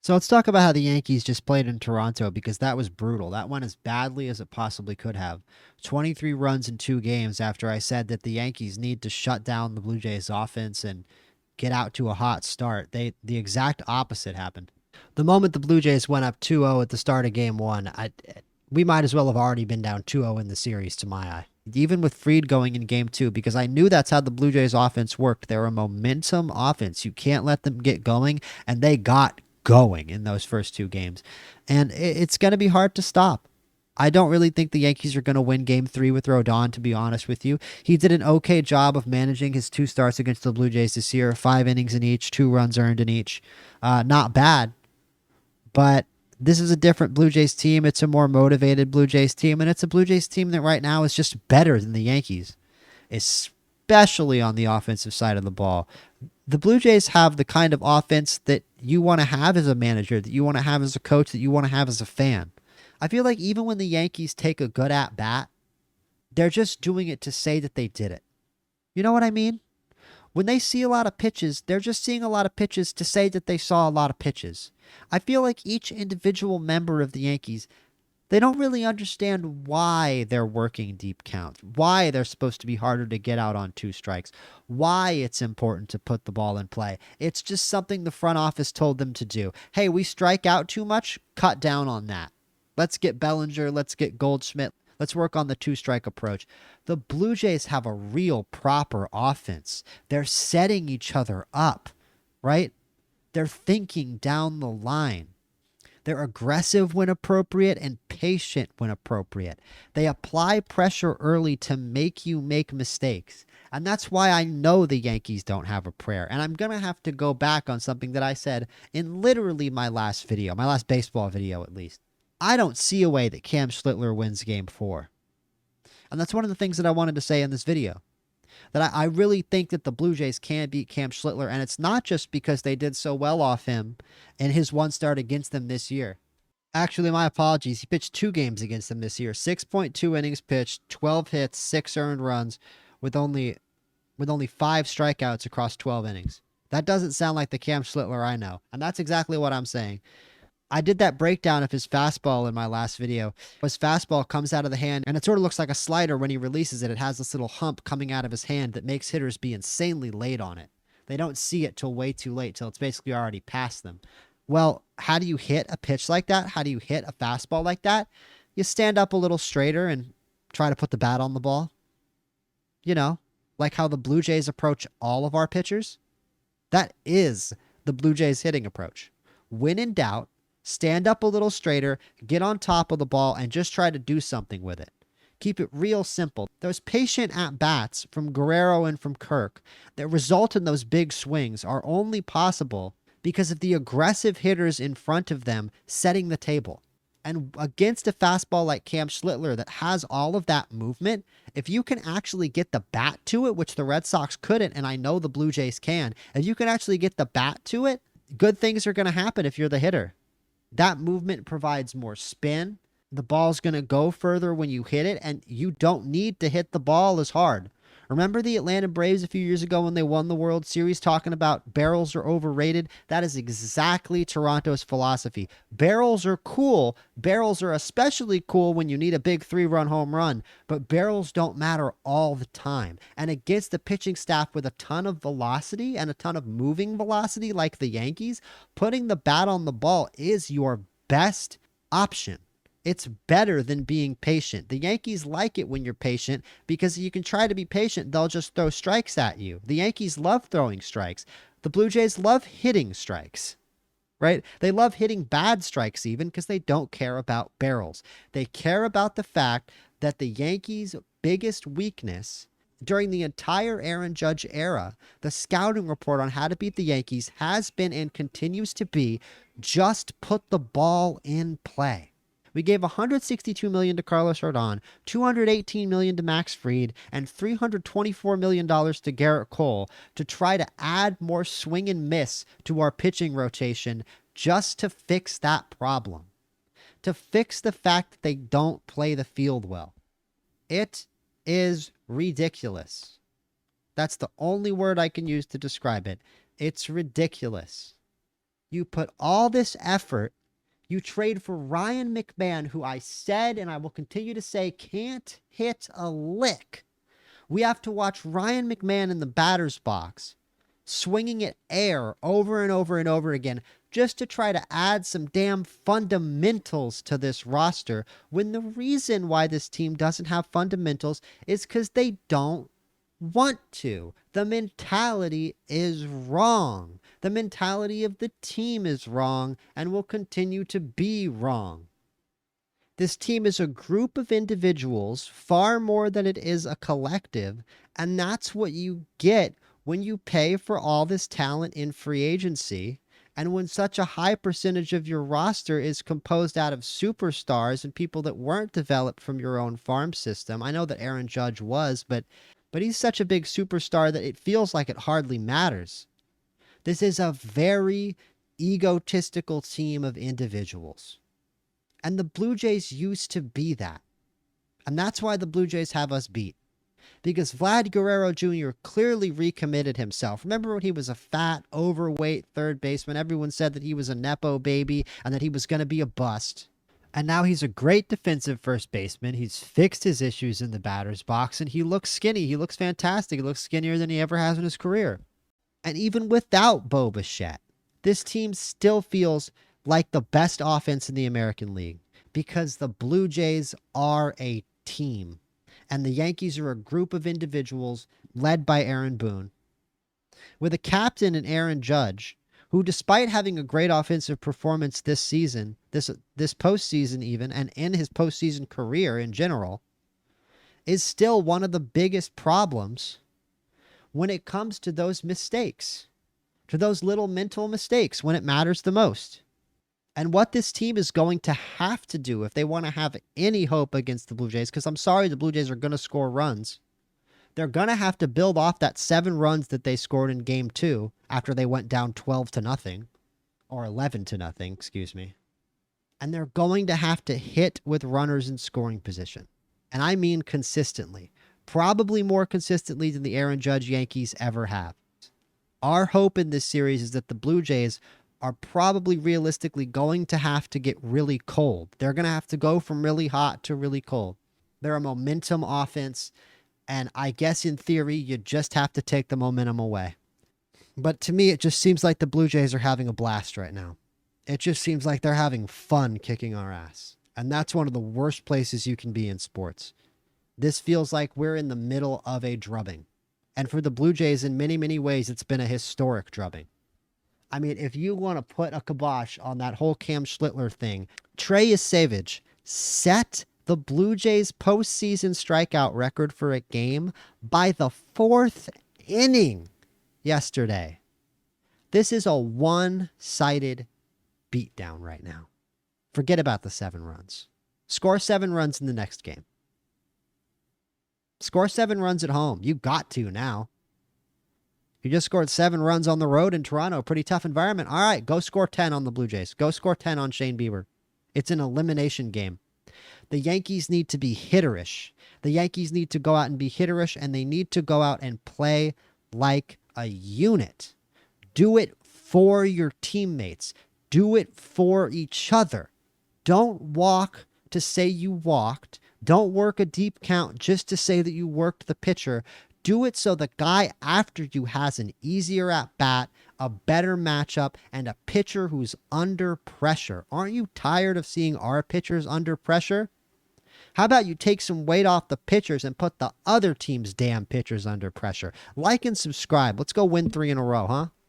So let's talk about how the Yankees just played in Toronto because that was brutal. That went as badly as it possibly could have. 23 runs in 2 games after I said that the Yankees need to shut down the Blue Jays offense and get out to a hot start. The exact opposite happened. The moment the Blue Jays went up 2-0 at the start of game 1, we might as well have already been down 2-0 in the series to my eye. Even with Fried going in game 2, because I knew that's how the Blue Jays offense worked. They're a momentum offense. You can't let them get going, and they got going in those first 2 games. And it's going to be hard to stop. I don't really think the Yankees are going to win game 3 with Rodon, to be honest with you. He did an okay job of managing his 2 starts against the Blue Jays this year, 5 innings in each, 2 runs earned in each. Not bad, but this is a different Blue Jays team. It's a more motivated Blue Jays team, and it's a Blue Jays team that right now is just better than the Yankees, especially on the offensive side of the ball. The Blue Jays have the kind of offense that you want to have as a manager, that you want to have as a coach, that you want to have as a fan. I feel like even when the Yankees take a good at bat, they're just doing it to say that they did it. You know what I mean? When they see a lot of pitches, they're just seeing a lot of pitches to say that they saw a lot of pitches. I feel like each individual member of the Yankees, they don't really understand why they're working deep counts, why they're supposed to be harder to get out on 2 strikes, why it's important to put the ball in play. It's just something the front office told them to do. Hey, we strike out too much, cut down on that. Let's get Bellinger, let's get Goldschmidt, let's work on the 2-strike approach. The Blue Jays have a real proper offense. They're setting each other up, right? They're thinking down the line. They're aggressive when appropriate and patient when appropriate. They apply pressure early to make you make mistakes. And that's why I know the Yankees don't have a prayer. And I'm going to have to go back on something that I said in literally my last video, my last baseball video at least. I don't see a way that Cam Schlittler wins game 4. And that's one of the things that I wanted to say in this video. That I really think that the Blue Jays can beat Cam Schlittler, and it's not just because they did so well off him in his 1 start against them this year. Actually, my apologies. He pitched 2 games against them this year. 6.2 innings pitched, 12 hits, 6 earned runs, with only 5 strikeouts across 12 innings. That doesn't sound like the Cam Schlittler I know, and that's exactly what I'm saying. I did that breakdown of his fastball in my last video. His fastball comes out of the hand, and it sort of looks like a slider when he releases it. It has this little hump coming out of his hand that makes hitters be insanely late on it. They don't see it till way too late, till it's basically already past them. Well, how do you hit a pitch like that? How do you hit a fastball like that? You stand up a little straighter and try to put the bat on the ball. You know, like how the Blue Jays approach all of our pitchers. That is the Blue Jays hitting approach. When in doubt, stand up a little straighter, get on top of the ball, and just try to do something with it. Keep it real simple. Those patient at-bats from Guerrero and from Kirk that result in those big swings are only possible because of the aggressive hitters in front of them setting the table. And against a fastball like Cam Schlittler that has all of that movement, if you can actually get the bat to it, which the Red Sox couldn't, and I know the Blue Jays can, if you can actually get the bat to it, good things are going to happen if you're the hitter. That movement provides more spin. The ball's going to go further when you hit it, and you don't need to hit the ball as hard. Remember the Atlanta Braves a few years ago when they won the World Series talking about barrels are overrated? That is exactly Toronto's philosophy. Barrels are cool. Barrels are especially cool when you need a big 3-run home run, but barrels don't matter all the time. And against the pitching staff with a ton of velocity and a ton of moving velocity like the Yankees, putting the bat on the ball is your best option. It's better than being patient. The Yankees like it when you're patient because you can try to be patient. They'll just throw strikes at you. The Yankees love throwing strikes. The Blue Jays love hitting strikes, right? They love hitting bad strikes even because they don't care about barrels. They care about the fact that the Yankees' biggest weakness during the entire Aaron Judge era, the scouting report on how to beat the Yankees has been and continues to be just put the ball in play. We gave $162 million to Carlos Rodon, $218 million to Max Fried, and $324 million to Garrett Cole to try to add more swing and miss to our pitching rotation just to fix that problem. To fix the fact that they don't play the field well. It is ridiculous. That's the only word I can use to describe it. It's ridiculous. You put all this effort, you trade for Ryan McMahon, who I said and I will continue to say can't hit a lick. We have to watch Ryan McMahon in the batter's box, swinging at air over and over and over again, just to try to add some damn fundamentals to this roster, when the reason why this team doesn't have fundamentals is because they don't want to. The mentality is wrong. The mentality of the team is wrong and will continue to be wrong. This team is a group of individuals far more than it is a collective, and that's what you get when you pay for all this talent in free agency, and when such a high percentage of your roster is composed out of superstars and people that weren't developed from your own farm system. I know that Aaron Judge was, but he's such a big superstar that it feels like it hardly matters. This is a very egotistical team of individuals. And the Blue Jays used to be that. And that's why the Blue Jays have us beat. Because Vlad Guerrero Jr. clearly recommitted himself. Remember when he was a fat, overweight third baseman? Everyone said that he was a Nepo baby and that he was going to be a bust. And now he's a great defensive first baseman. He's fixed his issues in the batter's box, and he looks skinny. He looks fantastic. He looks skinnier than he ever has in his career. And even without Bo Bichette, this team still feels like the best offense in the American League, because the Blue Jays are a team and the Yankees are a group of individuals led by Aaron Boone, with a captain in Aaron Judge, who, despite having a great offensive performance this season, this postseason even, and in his postseason career in general, is still one of the biggest problems when it comes to those mistakes, to those little mental mistakes when it matters the most. And what this team is going to have to do if they want to have any hope against the Blue Jays, because I'm sorry, the Blue Jays are going to score runs. They're going to have to build off that 7 runs that they scored in game 2 after they went down 12-0, or 11-0, excuse me. And they're going to have to hit with runners in scoring position. And I mean consistently. Probably more consistently than the Aaron Judge Yankees ever have. Our hope in this series is that the Blue Jays are probably realistically going to have to get really cold. They're going to have to go from really hot to really cold. They're a momentum offense, and I guess in theory, you just have to take the momentum away. But to me, it just seems like the Blue Jays are having a blast right now. It just seems like they're having fun kicking our ass. And that's one of the worst places you can be in sports. This feels like we're in the middle of a drubbing. And for the Blue Jays, in many, many ways, it's been a historic drubbing. I mean, if you want to put a kibosh on that whole Cam Schlittler thing, Trey Savage set the Blue Jays postseason strikeout record for a game by the 4th inning yesterday. This is a one-sided beatdown right now. Forget about the 7 runs. Score 7 runs in the next game. Score 7 runs at home. You got to now. You just scored 7 runs on the road in Toronto. Pretty tough environment. All right, go score 10 on the Blue Jays. Go score 10 on Shane Bieber. It's an elimination game. The Yankees need to be hitterish. The Yankees need to go out and be hitterish, and they need to go out and play like a unit. Do it for your teammates. Do it for each other. Don't walk to say you walked. Don't work a deep count just to say that you worked the pitcher. Do it so the guy after you has an easier at bat, a better matchup, and a pitcher who's under pressure. Aren't you tired of seeing our pitchers under pressure? How about you take some weight off the pitchers and put the other team's damn pitchers under pressure? Like and subscribe. Let's go win 3 in a row, huh?